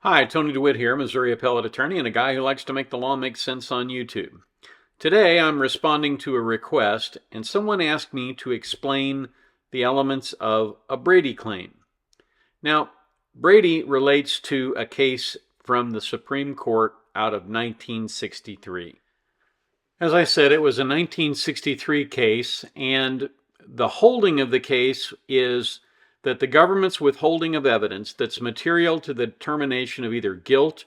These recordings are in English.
Hi, Tony DeWitt here, Missouri appellate attorney and a guy who likes to make the law make sense on YouTube. Today I'm responding to a request, and someone asked me to explain the elements of a Brady claim. Now, Brady relates to a case from the Supreme Court out of 1963. As I said, it was a 1963 case, and the holding of the case is that the government's withholding of evidence that's material to the determination of either guilt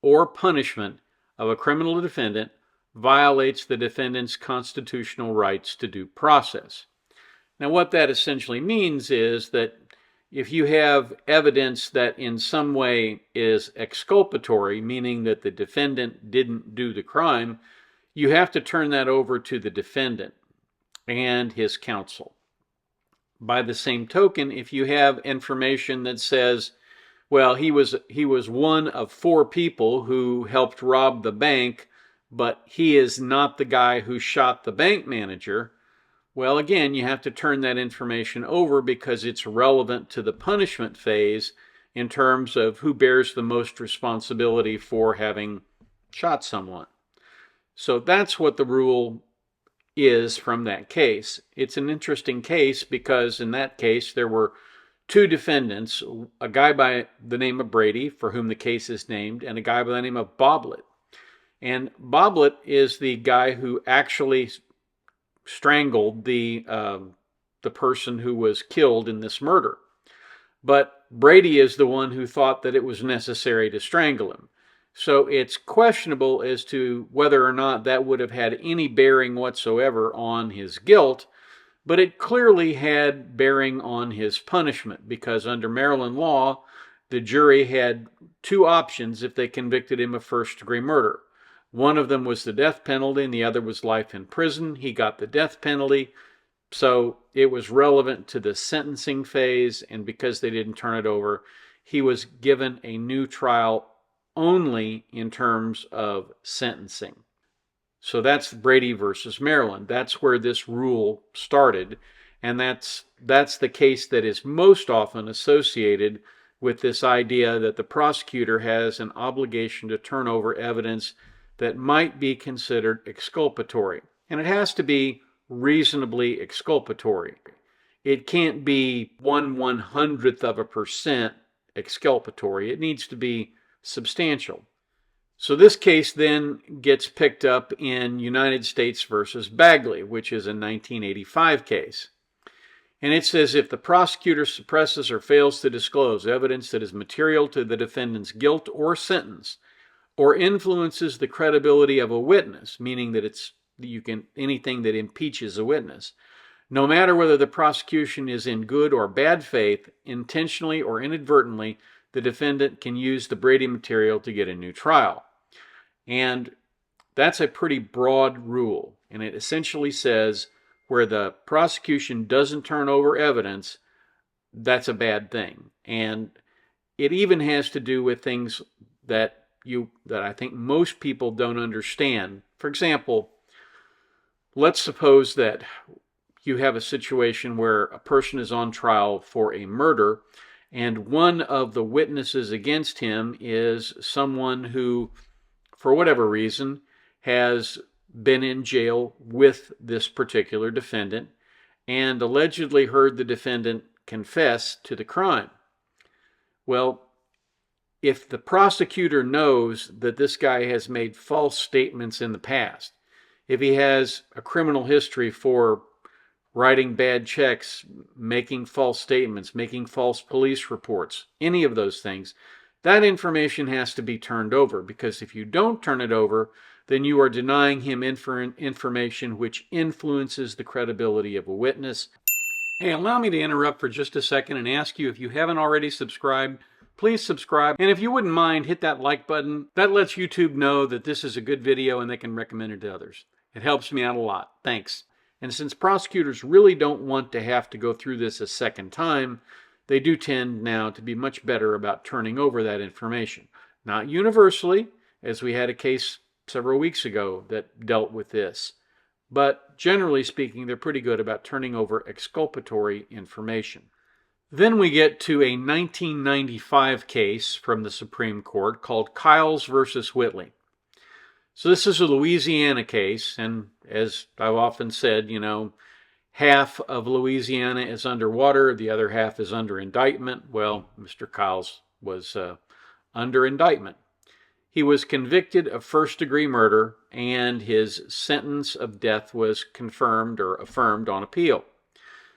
or punishment of a criminal defendant violates the defendant's constitutional rights to due process. Now, what that essentially means is that if you have evidence that in some way is exculpatory, meaning that the defendant didn't do the crime, you have to turn that over to the defendant and his counsel. By the same token, if you have information that says, well, he was one of four people who helped rob the bank, but he is not the guy who shot the bank manager, well, again, you have to turn that information over because it's relevant to the punishment phase in terms of who bears the most responsibility for having shot someone. So that's what the rule is from that case. It's an interesting case because in that case there were two defendants, a guy by the name of Brady, for whom the case is named, and a guy by the name of Boblet. And Boblet is the guy who actually strangled the person who was killed in this murder. But Brady is the one who thought that it was necessary to strangle him. So it's questionable as to whether or not that would have had any bearing whatsoever on his guilt, but it clearly had bearing on his punishment because under Maryland law, the jury had two options if they convicted him of first-degree murder. One of them was the death penalty and the other was life in prison. He got the death penalty, so it was relevant to the sentencing phase, and because they didn't turn it over, he was given a new trial only in terms of sentencing. So that's Brady versus Maryland. That's where this rule started, and that's the case that is most often associated with this idea that the prosecutor has an obligation to turn over evidence that might be considered exculpatory. And it has to be reasonably exculpatory. It can't be 1/100th% exculpatory. It needs to be substantial. So this case then gets picked up in United States versus Bagley, which is a 1985 case. And it says if the prosecutor suppresses or fails to disclose evidence that is material to the defendant's guilt or sentence, or influences the credibility of a witness, meaning that anything that impeaches a witness, no matter whether the prosecution is in good or bad faith, intentionally or inadvertently, the defendant can use the Brady material to get a new trial. And that's a pretty broad rule. And it essentially says where the prosecution doesn't turn over evidence, that's a bad thing. And it even has to do with things that I think most people don't understand. For example, let's suppose that you have a situation where a person is on trial for a murder, and one of the witnesses against him is someone who, for whatever reason, has been in jail with this particular defendant and allegedly heard the defendant confess to the crime. Well, if the prosecutor knows that this guy has made false statements in the past, if he has a criminal history for writing bad checks, making false statements, making false police reports, any of those things, that information has to be turned over, because if you don't turn it over, then you are denying him information which influences the credibility of a witness. Hey, allow me to interrupt for just a second and ask you, if you haven't already subscribed, please subscribe. And if you wouldn't mind, hit that like button. That lets YouTube know that this is a good video and they can recommend it to others. It helps me out a lot. Thanks. And since prosecutors really don't want to have to go through this a second time, they do tend now to be much better about turning over that information. Not universally, as we had a case several weeks ago that dealt with this, but generally speaking, they're pretty good about turning over exculpatory information. Then we get to a 1995 case from the Supreme Court called Kyles versus Whitley. So this is a Louisiana case, and as I've often said, half of Louisiana is underwater, the other half is under indictment. Well, Mr. Kyles was under indictment. He was convicted of first-degree murder, and his sentence of death was confirmed or affirmed on appeal.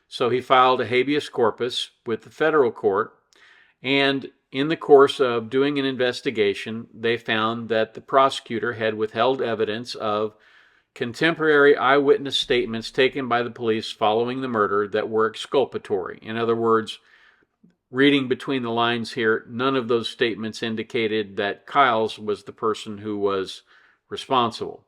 So he filed a habeas corpus with the federal court, and in the course of doing an investigation, they found that the prosecutor had withheld evidence of contemporary eyewitness statements taken by the police following the murder that were exculpatory. In other words, reading between the lines here, none of those statements indicated that Kyles was the person who was responsible.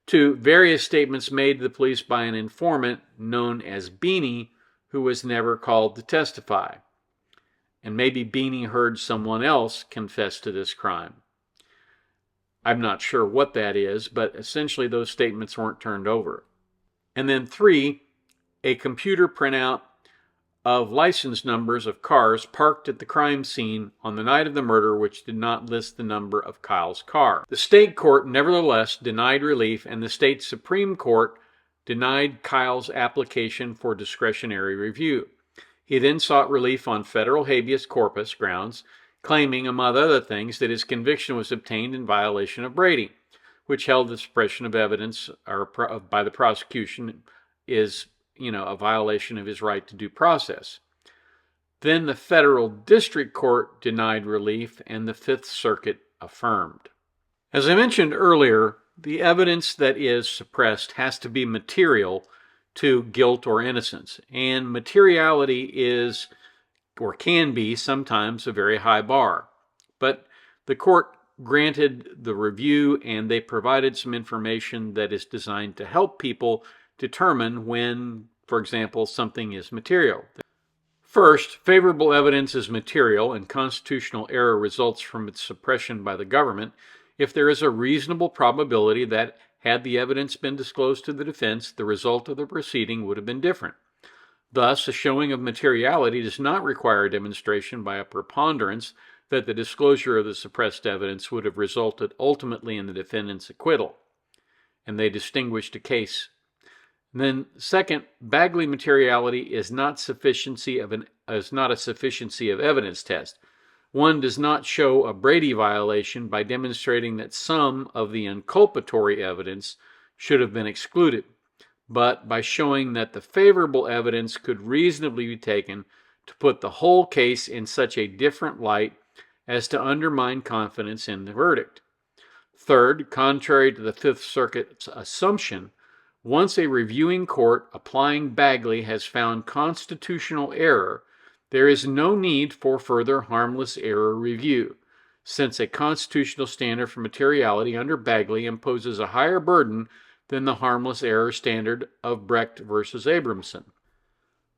2, various statements made to the police by an informant known as Beanie, who was never called to testify. And maybe Beanie heard someone else confess to this crime. I'm not sure what that is, but essentially those statements weren't turned over. And then 3, a computer printout of license numbers of cars parked at the crime scene on the night of the murder, which did not list the number of Kyle's car. The state court nevertheless denied relief, and the state Supreme Court denied Kyle's application for discretionary review. He then sought relief on federal habeas corpus grounds, claiming, among other things, that his conviction was obtained in violation of Brady, which held the suppression of evidence by the prosecution is, a violation of his right to due process. Then the federal district court denied relief, and the Fifth Circuit affirmed. As I mentioned earlier, the evidence that is suppressed has to be material to guilt or innocence, and materiality is or can be sometimes a very high bar. But the court granted the review, and they provided some information that is designed to help people determine when, for example, something is material. First, favorable evidence is material, and constitutional error results from its suppression by the government if there is a reasonable probability that, had the evidence been disclosed to the defense, the result of the proceeding would have been different. Thus, a showing of materiality does not require demonstration by a preponderance that the disclosure of the suppressed evidence would have resulted ultimately in the defendant's acquittal. And they distinguished a case. And then, second, Bagley materiality is not a sufficiency of evidence test. One does not show a Brady violation by demonstrating that some of the inculpatory evidence should have been excluded, but by showing that the favorable evidence could reasonably be taken to put the whole case in such a different light as to undermine confidence in the verdict. Third, contrary to the Fifth Circuit's assumption, once a reviewing court applying Bagley has found constitutional error, there is no need for further harmless error review, since a constitutional standard for materiality under Bagley imposes a higher burden than the harmless error standard of Brecht versus Abramson.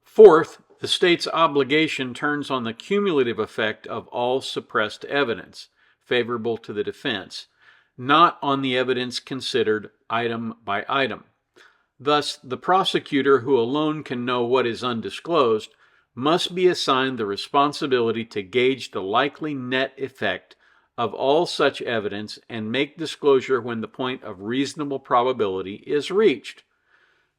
Fourth, the state's obligation turns on the cumulative effect of all suppressed evidence, favorable to the defense, not on the evidence considered item by item. Thus, the prosecutor, who alone can know what is undisclosed, must be assigned the responsibility to gauge the likely net effect of all such evidence and make disclosure when the point of reasonable probability is reached.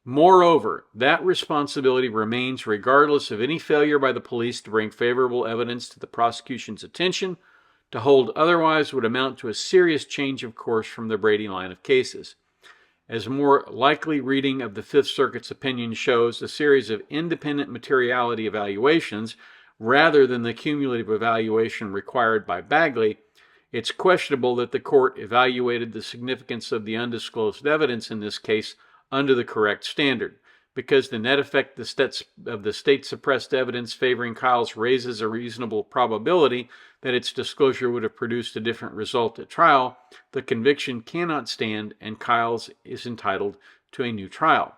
Moreover, that responsibility remains regardless of any failure by the police to bring favorable evidence to the prosecution's attention. To hold otherwise would amount to a serious change of course from the Brady line of cases. As more likely reading of the Fifth Circuit's opinion shows, a series of independent materiality evaluations rather than the cumulative evaluation required by Bagley, it's questionable that the court evaluated the significance of the undisclosed evidence in this case under the correct standard, because the net effect of the state suppressed evidence favoring Kyles raises a reasonable probability that its disclosure would have produced a different result at trial. The conviction cannot stand, and Kyles is entitled to a new trial.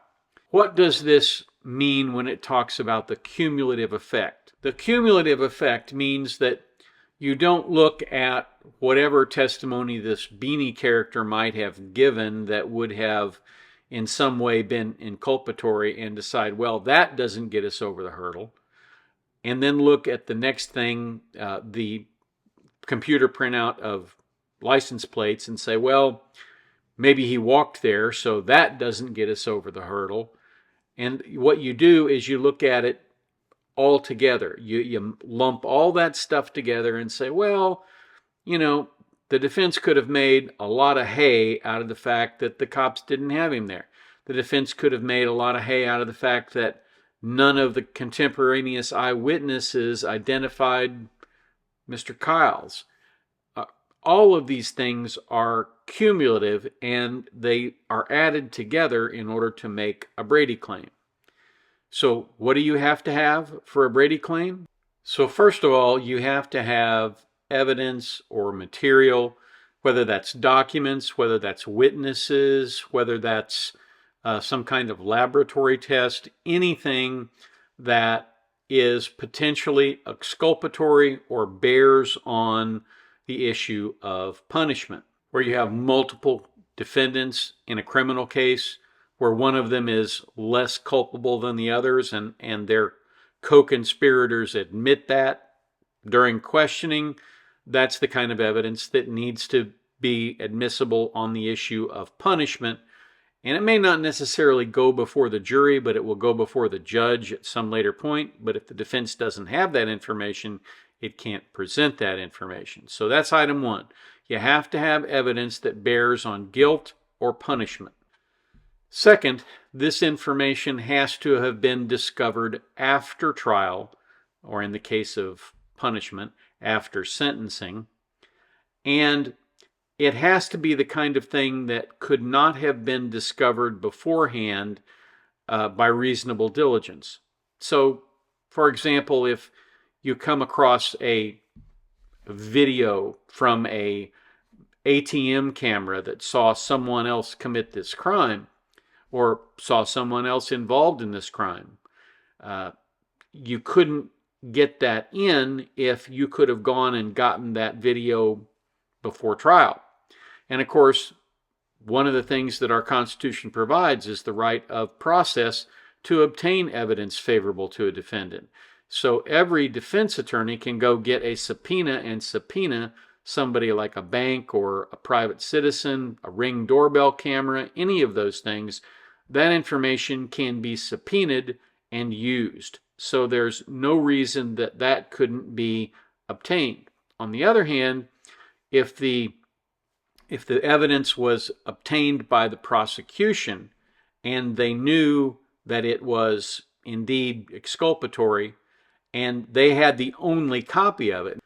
What does this mean when it talks about the cumulative effect? The cumulative effect means that you don't look at whatever testimony this Beanie character might have given that would have in some way been inculpatory and decide, well, that doesn't get us over the hurdle. and then look at the next thing, the computer printout of license plates, and say, well, maybe he walked there, so that doesn't get us over the hurdle. And what you do is you look at it all together. You lump all that stuff together and say, well, the defense could have made a lot of hay out of the fact that the cops didn't have him there. The defense could have made a lot of hay out of the fact that none of the contemporaneous eyewitnesses identified Mr. Kyles. All of these things are cumulative, and they are added together in order to make a Brady claim. So what do you have to have for a Brady claim? So first of all, you have to have evidence or material, whether that's documents, whether that's witnesses, whether that's some kind of laboratory test, anything that is potentially exculpatory or bears on the issue of punishment. Where you have multiple defendants in a criminal case, where one of them is less culpable than the others, and their co-conspirators admit that during questioning, that's the kind of evidence that needs to be admissible on the issue of punishment. And it may not necessarily go before the jury, but it will go before the judge at some later point. But if the defense doesn't have that information, it can't present that information. So that's item one. You have to have evidence that bears on guilt or punishment. Second, this information has to have been discovered after trial, or in the case of punishment, after sentencing. And it has to be the kind of thing that could not have been discovered beforehand by reasonable diligence. So, for example, if you come across a video from a ATM camera that saw someone else commit this crime, or saw someone else involved in this crime, you couldn't get that in if you could have gone and gotten that video before trial. And of course, one of the things that our Constitution provides is the right of process to obtain evidence favorable to a defendant. So every defense attorney can go get a subpoena and subpoena somebody like a bank or a private citizen, a Ring doorbell camera, any of those things. That information can be subpoenaed and used. So there's no reason that that couldn't be obtained. On the other hand, if the evidence was obtained by the prosecution and they knew that it was indeed exculpatory, and they had the only copy of it,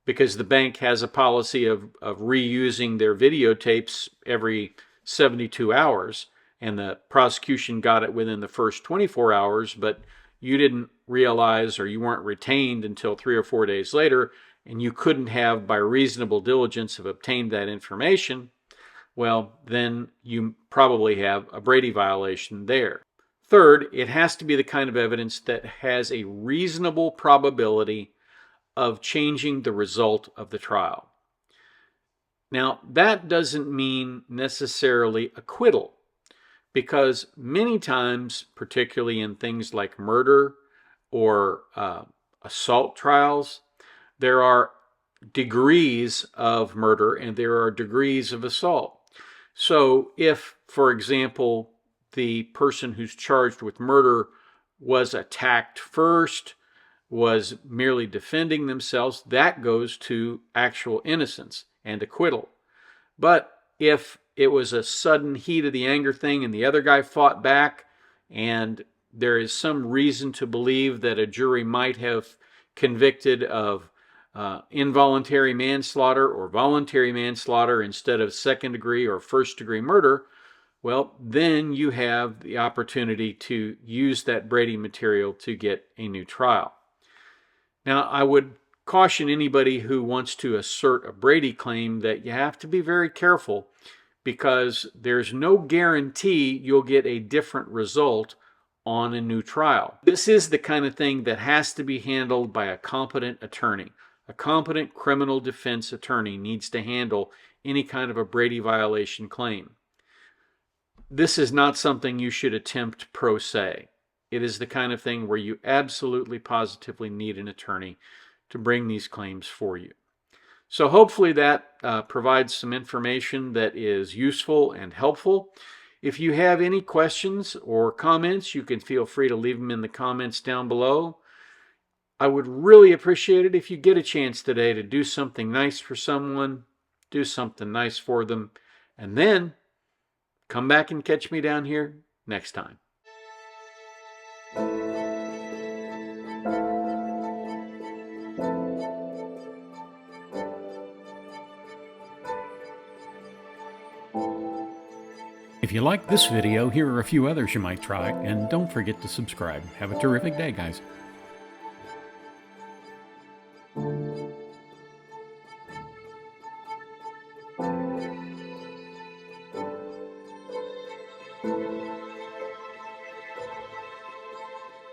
because the bank has a policy of reusing their videotapes every 72 hours, and the prosecution got it within the first 24 hours, but you didn't realize, or you weren't retained until 3 or 4 days later, and you couldn't have, by reasonable diligence, have obtained that information, well, then you probably have a Brady violation there. Third, it has to be the kind of evidence that has a reasonable probability of changing the result of the trial. Now, that doesn't mean necessarily acquittal, because many times, particularly in things like murder or assault trials, there are degrees of murder and there are degrees of assault. So if, for example, the person who's charged with murder was attacked first, was merely defending themselves, that goes to actual innocence and acquittal. But if it was a sudden heat of the anger thing and the other guy fought back, and there is some reason to believe that a jury might have convicted of involuntary manslaughter or voluntary manslaughter instead of second-degree or first-degree murder, well, then you have the opportunity to use that Brady material to get a new trial. Now, I would caution anybody who wants to assert a Brady claim that you have to be very careful, because there's no guarantee you'll get a different result on a new trial. This is the kind of thing that has to be handled by a competent attorney. A competent criminal defense attorney needs to handle any kind of a Brady violation claim. This is not something you should attempt pro se. it is the kind of thing where you absolutely positively need an attorney to bring these claims for you. So hopefully that provides some information that is useful and helpful. If you have any questions or comments, you can feel free to leave them in the comments down below. I would really appreciate it if you get a chance today to do something nice for someone, do something nice for them, and then come back and catch me down here next time. If you like this video, here are a few others you might try, and don't forget to subscribe. Have a terrific day, guys.